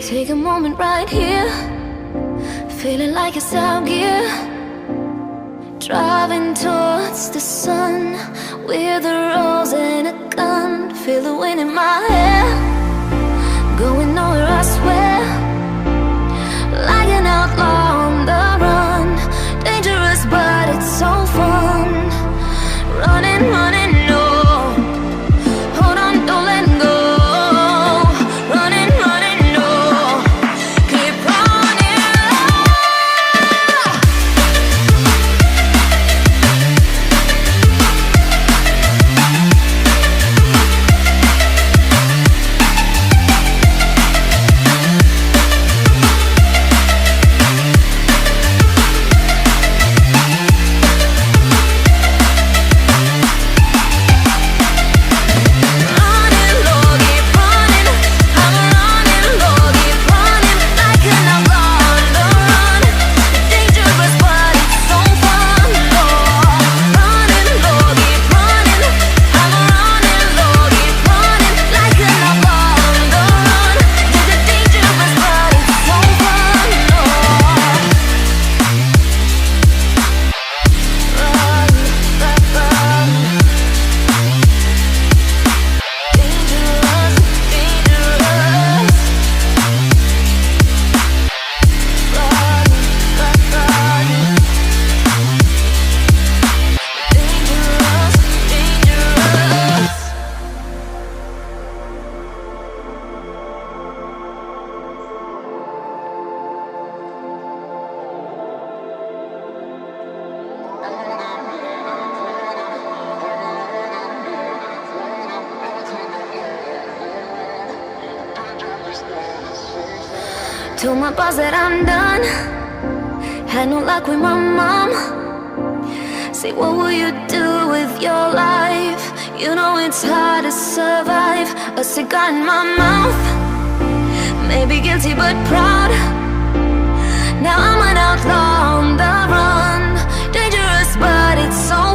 Take a moment right here, feeling like it's out gear. Driving towards the sun with a rose and a gun. Feel the wind in my hair, going nowhere I swear. Like an outlaw on the run, dangerous but it's so fun. Running, running, no, hold on, don't let go. Running, running, no, keep running. Told my boss that I'm done. Had no luck with my mom. Say, what will you do with your life? You know it's hard to survive. A cigar in my mouth, maybe guilty but proud. Now I'm an outlaw on the run, dangerous but it's so